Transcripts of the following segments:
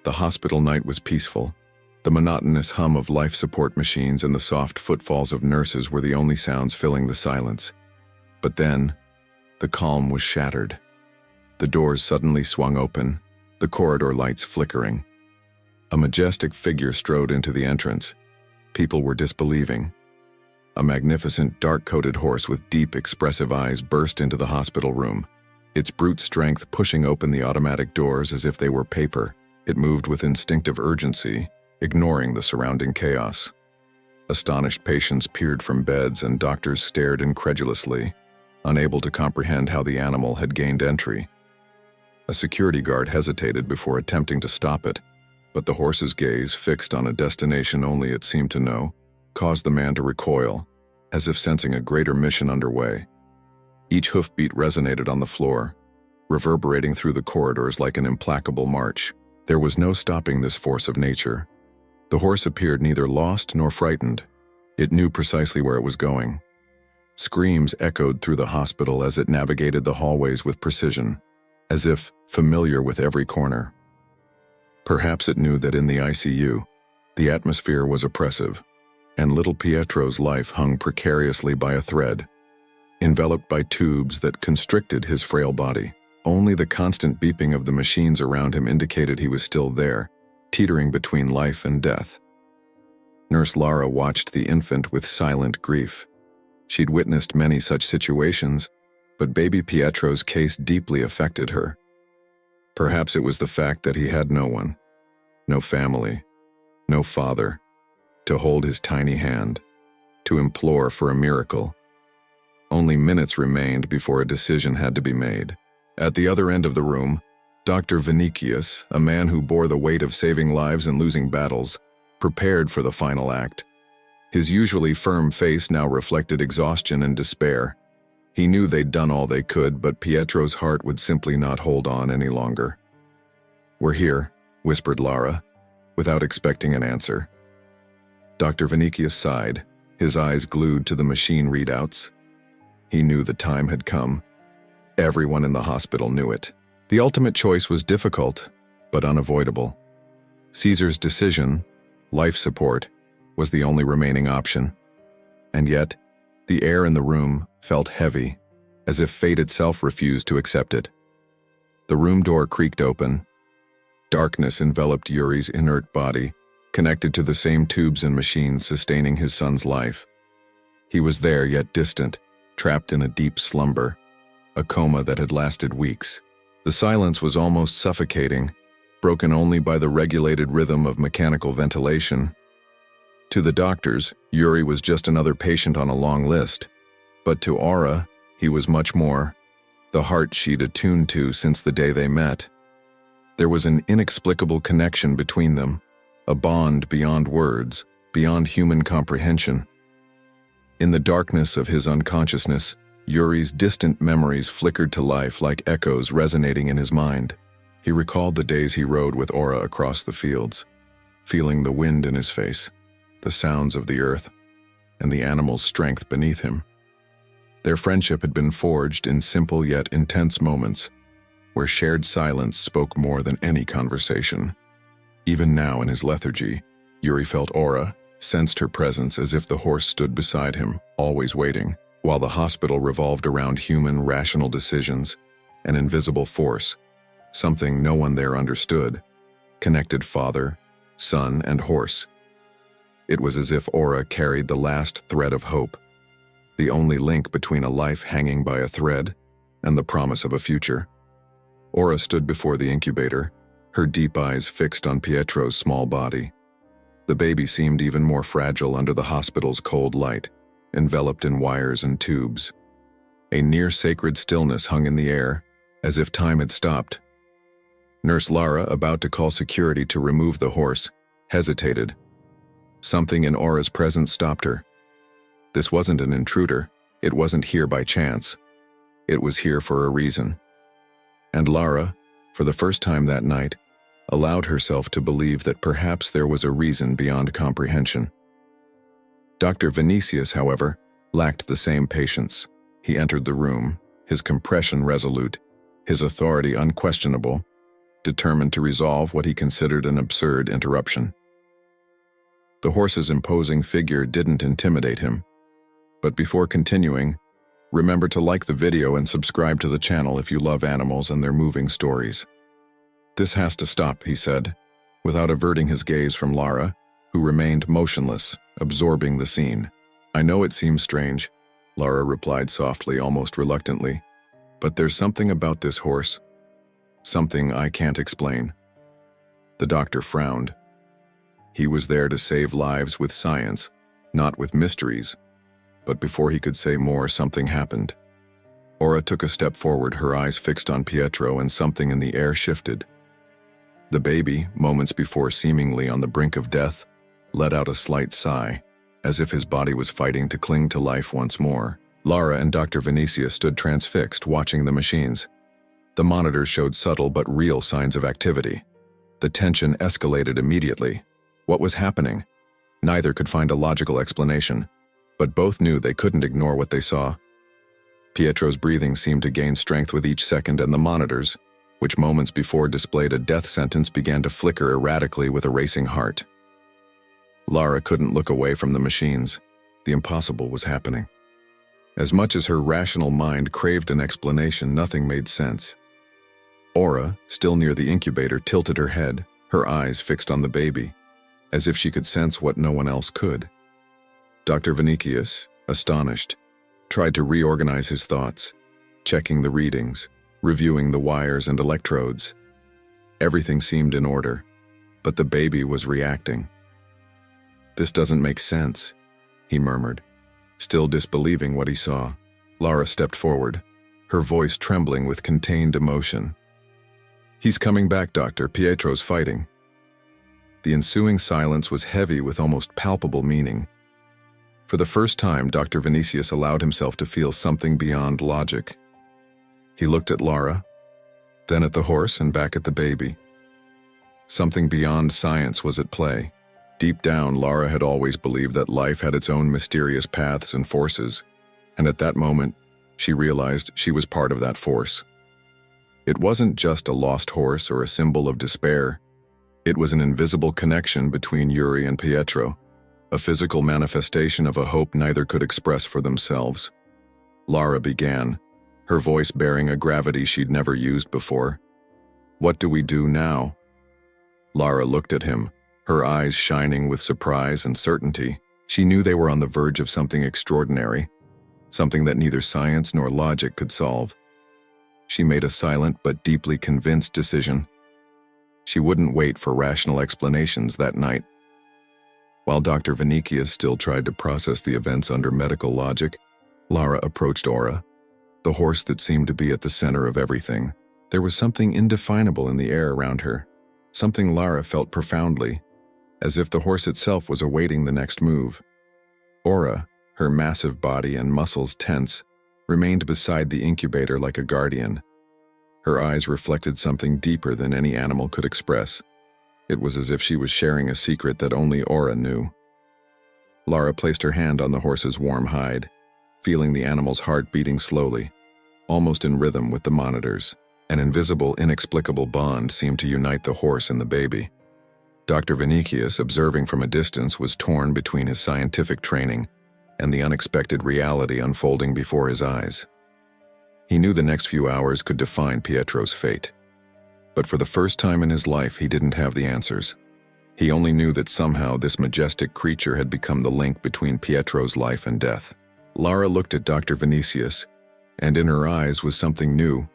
The hospital night was peaceful. The monotonous hum of life support machines and the soft footfalls of nurses were the only sounds filling the silence. But then, the calm was shattered. The doors suddenly swung open, the corridor lights flickering. A majestic figure strode into the entrance. People were disbelieving. A magnificent, dark-coated horse with deep, expressive eyes burst into the hospital room, its brute strength pushing open the automatic doors as if they were paper. It moved with instinctive urgency, ignoring the surrounding chaos. Astonished patients peered from beds and doctors stared incredulously, unable to comprehend how the animal had gained entry. A security guard hesitated before attempting to stop it, but the horse's gaze, fixed on a destination only it seemed to know, caused the man to recoil, as if sensing a greater mission underway. Each hoofbeat resonated on the floor, reverberating through the corridors like an implacable march. There was no stopping this force of nature. The horse appeared neither lost nor frightened. It knew precisely where it was going. Screams echoed through the hospital as it navigated the hallways with precision, as if familiar with every corner. Perhaps it knew that in the ICU, the atmosphere was oppressive, and little Pietro's life hung precariously by a thread, enveloped by tubes that constricted his frail body. Only the constant beeping of the machines around him indicated he was still there, teetering between life and death. Nurse Lara watched the infant with silent grief. She'd witnessed many such situations, but baby Pietro's case deeply affected her. Perhaps it was the fact that he had no one, no family, no father, to hold his tiny hand, to implore for a miracle. Only minutes remained before a decision had to be made. At the other end of the room, Dr. Vinicius, a man who bore the weight of saving lives and losing battles, prepared for the final act. His usually firm face now reflected exhaustion and despair. He knew they'd done all they could, but Pietro's heart would simply not hold on any longer. "We're here," whispered Lara, without expecting an answer. Dr. Vinicius sighed, his eyes glued to the machine readouts. He knew the time had come. Everyone in the hospital knew it. The ultimate choice was difficult, but unavoidable. Caesar's decision, life support, was the only remaining option. And yet, the air in the room felt heavy, as if fate itself refused to accept it. The room door creaked open. Darkness enveloped Yuri's inert body, connected to the same tubes and machines sustaining his son's life. He was there, yet distant, trapped in a deep slumber, a coma that had lasted weeks. The silence was almost suffocating, broken only by the regulated rhythm of mechanical ventilation. To the doctors, Yuri was just another patient on a long list, but to Aura, he was much more, the heart she'd attuned to since the day they met. There was an inexplicable connection between them, a bond beyond words, beyond human comprehension. In the darkness of his unconsciousness, Yuri's distant memories flickered to life like echoes resonating in his mind. He recalled the days he rode with Aura across the fields, feeling the wind in his face, the sounds of the earth, and the animal's strength beneath him. Their friendship had been forged in simple yet intense moments, where shared silence spoke more than any conversation. Even now in his lethargy, Yuri felt Aura, sensed her presence as if the horse stood beside him, always waiting. While the hospital revolved around human, rational decisions, an invisible force, something no one there understood, connected father, son, and horse. It was as if Aura carried the last thread of hope, the only link between a life hanging by a thread and the promise of a future. Aura stood before the incubator, her deep eyes fixed on Pietro's small body. The baby seemed even more fragile under the hospital's cold light, enveloped in wires and tubes. A near-sacred stillness hung in the air, as if time had stopped. Nurse Lara, about to call security to remove the horse, hesitated. Something in Aura's presence stopped her. This wasn't an intruder. It wasn't here by chance. It was here for a reason. And Lara, for the first time that night, allowed herself to believe that perhaps there was a reason beyond comprehension. Dr. Vinicius, however, lacked the same patience. He entered the room, his compression resolute, his authority unquestionable, determined to resolve what he considered an absurd interruption. The horse's imposing figure didn't intimidate him. But before continuing, remember to like the video and subscribe to the channel if you love animals and their moving stories. "This has to stop," he said, without averting his gaze from Lara, who remained motionless, absorbing the scene. "I know it seems strange," Lara replied softly, almost reluctantly, "but there's something about this horse. Something I can't explain." The doctor frowned. He was there to save lives with science, not with mysteries. But before he could say more, something happened. Aura took a step forward, her eyes fixed on Pietro, and something in the air shifted. The baby, moments before seemingly on the brink of death, let out a slight sigh, as if his body was fighting to cling to life once more. Lara and Dr. Vinicius stood transfixed, watching the machines. The monitors showed subtle but real signs of activity. The tension escalated immediately. What was happening? Neither could find a logical explanation, but both knew they couldn't ignore what they saw. Pietro's breathing seemed to gain strength with each second, and the monitors, which moments before displayed a death sentence, began to flicker erratically with a racing heart. Lara couldn't look away from the machines. The impossible was happening. As much as her rational mind craved an explanation, nothing made sense. Aura, still near the incubator, tilted her head, her eyes fixed on the baby, as if she could sense what no one else could. Dr. Vinicius, astonished, tried to reorganize his thoughts, checking the readings, reviewing the wires and electrodes. Everything seemed in order, but the baby was reacting. "This doesn't make sense," he murmured, still disbelieving what he saw. Lara stepped forward, her voice trembling with contained emotion. "He's coming back, Doctor. Pietro's fighting." The ensuing silence was heavy with almost palpable meaning. For the first time, Dr. Vinicius allowed himself to feel something beyond logic. He looked at Lara, then at the horse and back at the baby. Something beyond science was at play. Deep down, Lara had always believed that life had its own mysterious paths and forces, and at that moment, she realized she was part of that force. It wasn't just a lost horse or a symbol of despair. It was an invisible connection between Yuri and Pietro, a physical manifestation of a hope neither could express for themselves. Lara began, her voice bearing a gravity she'd never used before. "What do we do now?" Lara looked at him, her eyes shining with surprise and certainty. She knew they were on the verge of something extraordinary, something that neither science nor logic could solve. She made a silent but deeply convinced decision. She wouldn't wait for rational explanations that night. While Dr. Vinicius still tried to process the events under medical logic, Lara approached Aura, the horse that seemed to be at the center of everything. There was something indefinable in the air around her, something Lara felt profoundly, as if the horse itself was awaiting the next move. Aura, her massive body and muscles tense, remained beside the incubator like a guardian. Her eyes reflected something deeper than any animal could express. It was as if she was sharing a secret that only Aura knew. Lara placed her hand on the horse's warm hide, feeling the animal's heart beating slowly, almost in rhythm with the monitors. An invisible, inexplicable bond seemed to unite the horse and the baby. Dr. Vinicius, observing from a distance, was torn between his scientific training and the unexpected reality unfolding before his eyes. He knew the next few hours could define Pietro's fate. But for the first time in his life, he didn't have the answers. He only knew that somehow this majestic creature had become the link between Pietro's life and death. Lara looked at Dr. Vinicius, and in her eyes was something new.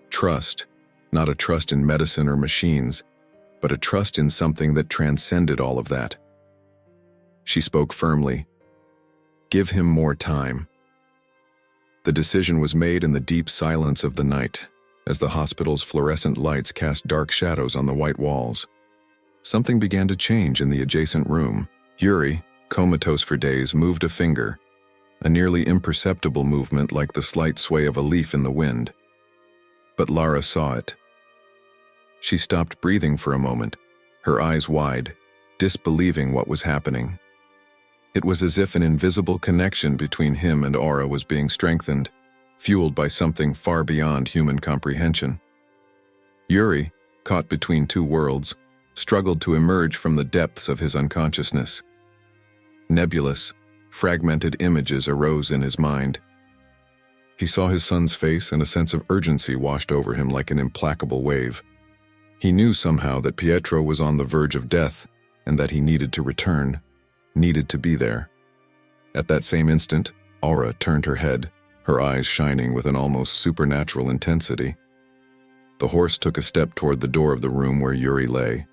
Trust, not a trust in medicine or machines, but a trust in something that transcended all of that. She spoke firmly. "Give him more time." The decision was made in the deep silence of the night, as the hospital's fluorescent lights cast dark shadows on the white walls. Something began to change in the adjacent room. Yuri, comatose for days, moved a finger, a nearly imperceptible movement like the slight sway of a leaf in the wind. But Lara saw it. She stopped breathing for a moment, her eyes wide, disbelieving what was happening. It was as if an invisible connection between him and Aura was being strengthened, fueled by something far beyond human comprehension. Yuri, caught between two worlds, struggled to emerge from the depths of his unconsciousness. Nebulous, fragmented images arose in his mind. He saw his son's face, and a sense of urgency washed over him like an implacable wave. He knew somehow that Pietro was on the verge of death, and that he needed to return, needed to be there. At that same instant, Aura turned her head, her eyes shining with an almost supernatural intensity. The horse took a step toward the door of the room where Yuri lay,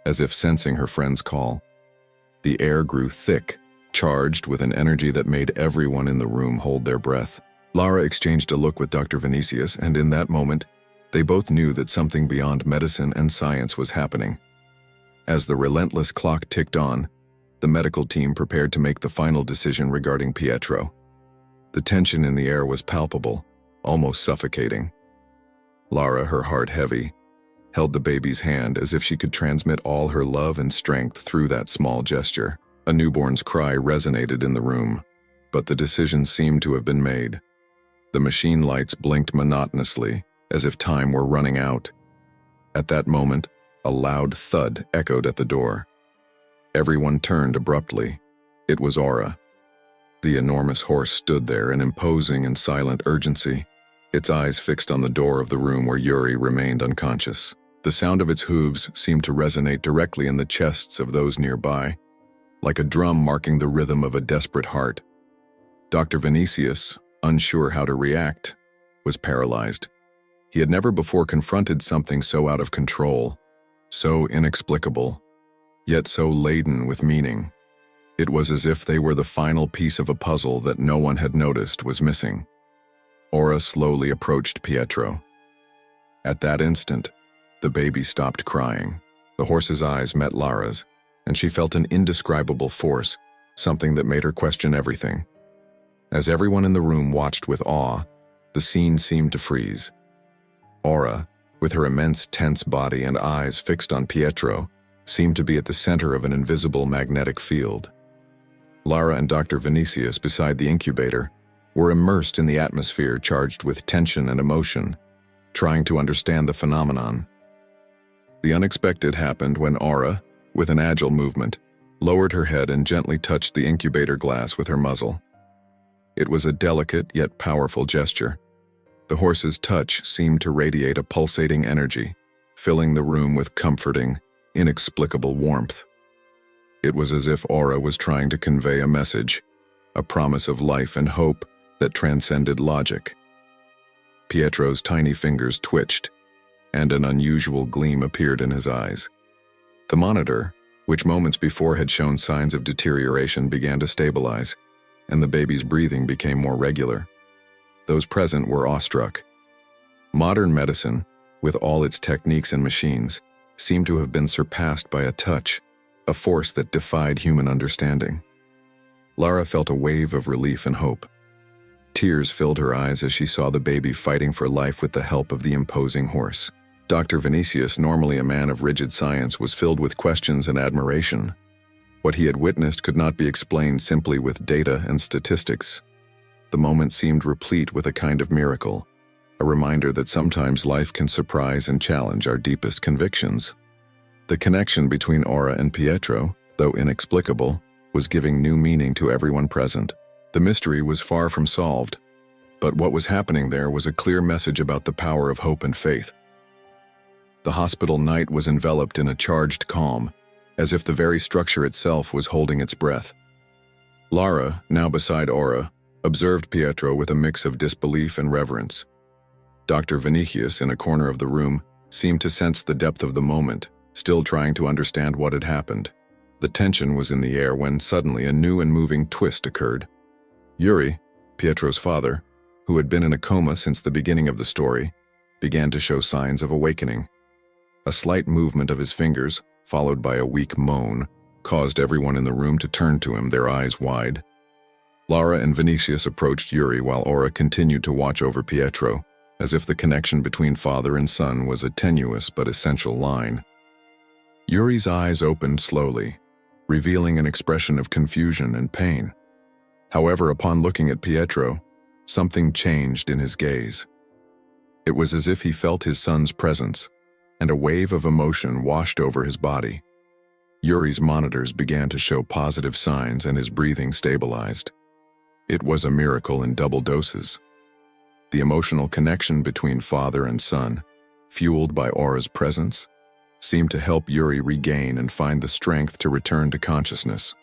as if sensing her friend's call. The air grew thick, charged with an energy that made everyone in the room hold their breath. Lara exchanged a look with Dr. Vinicius, and in that moment, they both knew that something beyond medicine and science was happening. As the relentless clock ticked on, the medical team prepared to make the final decision regarding Pietro. The tension in the air was palpable, almost suffocating. Lara, her heart heavy, held the baby's hand as if she could transmit all her love and strength through that small gesture. A newborn's cry resonated in the room, but the decision seemed to have been made. The machine lights blinked monotonously, as if time were running out. At that moment, a loud thud echoed at the door. Everyone turned abruptly. It was Aura. The enormous horse stood there in imposing and silent urgency, its eyes fixed on the door of the room where Yuri remained unconscious. The sound of its hooves seemed to resonate directly in the chests of those nearby, like a drum marking the rhythm of a desperate heart. Dr. Vinicius, unsure how to react, was paralyzed. He had never before confronted something so out of control, so inexplicable, yet so laden with meaning. It was as if they were the final piece of a puzzle that no one had noticed was missing. Aura slowly approached Pietro. At that instant, the baby stopped crying. The horse's eyes met Lara's, and she felt an indescribable force, something that made her question everything. As everyone in the room watched with awe, the scene seemed to freeze. Aura, with her immense tense body and eyes fixed on Pietro, seemed to be at the center of an invisible magnetic field. Lara and Dr. Vinicius, beside the incubator, were immersed in the atmosphere charged with tension and emotion, trying to understand the phenomenon. The unexpected happened when Aura, with an agile movement, lowered her head and gently touched the incubator glass with her muzzle. It was a delicate yet powerful gesture. The horse's touch seemed to radiate a pulsating energy, filling the room with comforting, inexplicable warmth. It was as if Aura was trying to convey a message, a promise of life and hope that transcended logic. Pietro's tiny fingers twitched, and an unusual gleam appeared in his eyes. The monitor, which moments before had shown signs of deterioration, began to stabilize, and the baby's breathing became more regular. Those present were awestruck. Modern medicine, with all its techniques and machines, seemed to have been surpassed by a touch, a force that defied human understanding. Lara felt a wave of relief and hope. Tears filled her eyes as she saw the baby fighting for life with the help of the imposing horse. Dr. Vinicius, normally a man of rigid science, was filled with questions and admiration. What he had witnessed could not be explained simply with data and statistics. The moment seemed replete with a kind of miracle, a reminder that sometimes life can surprise and challenge our deepest convictions. The connection between Aura and Pietro, though inexplicable, was giving new meaning to everyone present. The mystery was far from solved, but what was happening there was a clear message about the power of hope and faith. The hospital night was enveloped in a charged calm, as if the very structure itself was holding its breath. Lara, now beside Aura, observed Pietro with a mix of disbelief and reverence. Dr. Vinicius, in a corner of the room, seemed to sense the depth of the moment, still trying to understand what had happened. The tension was in the air when suddenly a new and moving twist occurred. Yuri, Pietro's father, who had been in a coma since the beginning of the story, began to show signs of awakening. A slight movement of his fingers, followed by a weak moan, caused everyone in the room to turn to him, their eyes wide. Lara and Vinicius approached Yuri while Aura continued to watch over Pietro, as if the connection between father and son was a tenuous but essential line. Yuri's eyes opened slowly, revealing an expression of confusion and pain. However, upon looking at Pietro, something changed in his gaze. It was as if he felt his son's presence, and a wave of emotion washed over his body. Yuri's monitors began to show positive signs and his breathing stabilized. It was a miracle in double doses. The emotional connection between father and son, fueled by Aura's presence, seemed to help Yuri regain and find the strength to return to consciousness.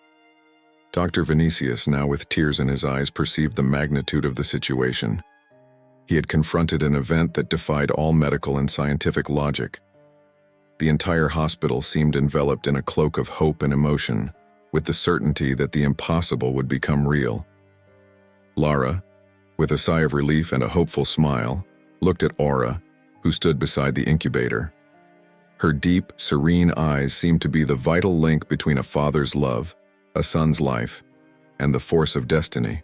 Dr. Vinicius, now with tears in his eyes, perceived the magnitude of the situation. He had confronted an event that defied all medical and scientific logic. The entire hospital seemed enveloped in a cloak of hope and emotion, with the certainty that the impossible would become real. Lara, with a sigh of relief and a hopeful smile, looked at Aura, who stood beside the incubator. Her deep, serene eyes seemed to be the vital link between a father's love, a son's life, and the force of destiny.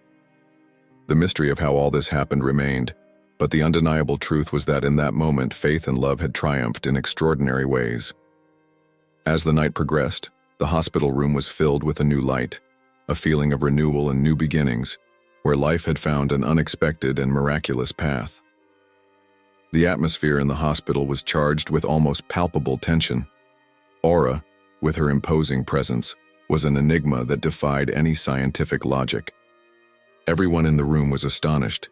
The mystery of how all this happened remained, but the undeniable truth was that in that moment faith and love had triumphed in extraordinary ways. As the night progressed, the hospital room was filled with a new light, a feeling of renewal and new beginnings, where life had found an unexpected and miraculous path. The atmosphere in the hospital was charged with almost palpable tension. Aura, with her imposing presence, was an enigma that defied any scientific logic. Everyone in the room was astonished,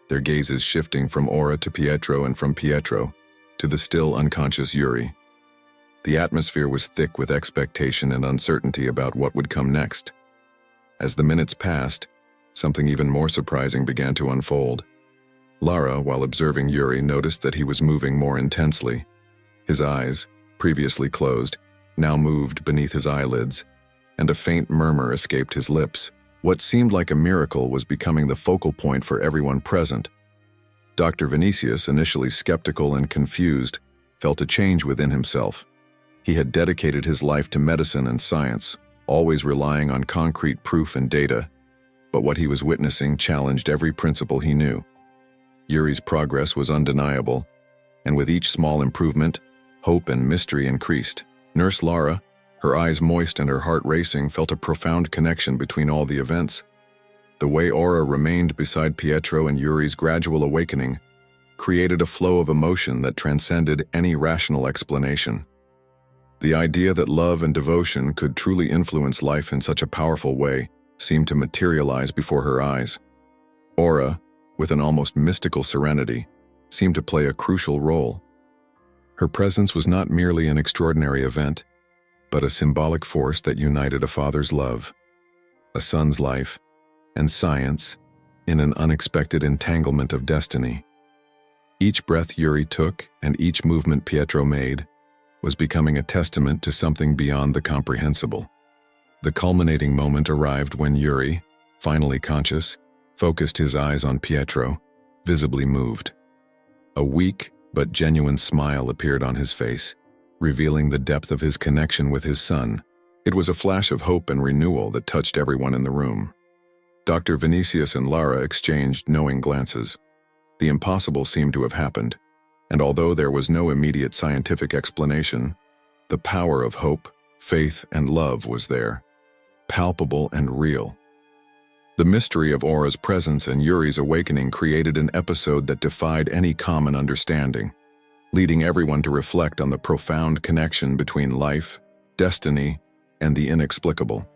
their gazes shifting from Aura to Pietro and from Pietro to the still unconscious Yuri. The atmosphere was thick with expectation and uncertainty about what would come next. As the minutes passed, something even more surprising began to unfold. Lara, while observing Yuri, noticed that he was moving more intensely. His eyes, previously closed, now moved beneath his eyelids, and a faint murmur escaped his lips. What seemed like a miracle was becoming the focal point for everyone present. Dr. Vinicius, initially skeptical and confused, felt a change within himself. He had dedicated his life to medicine and science, always relying on concrete proof and data, but what he was witnessing challenged every principle he knew. Yuri's progress was undeniable, and with each small improvement, hope and mystery increased. Nurse Lara, her eyes moist and her heart racing, felt a profound connection between all the events. The way Aura remained beside Pietro and Yuri's gradual awakening created a flow of emotion that transcended any rational explanation. The idea that love and devotion could truly influence life in such a powerful way seemed to materialize before her eyes. Aura, with an almost mystical serenity, seemed to play a crucial role. Her presence was not merely an extraordinary event, but a symbolic force that united a father's love, a son's life, and science in an unexpected entanglement of destiny. Each breath Yuri took and each movement Pietro made was becoming a testament to something beyond the comprehensible. The culminating moment arrived when Yuri, finally conscious, focused his eyes on Pietro, visibly moved. A weak but genuine smile appeared on his face, revealing the depth of his connection with his son. It was a flash of hope and renewal that touched everyone in the room. Dr. Vinicius and Lara exchanged knowing glances. The impossible seemed to have happened, and although there was no immediate scientific explanation, the power of hope, faith, and love was there, palpable and real. The mystery of Aura's presence and Yuri's awakening created an episode that defied any common understanding, leading everyone to reflect on the profound connection between life, destiny, and the inexplicable.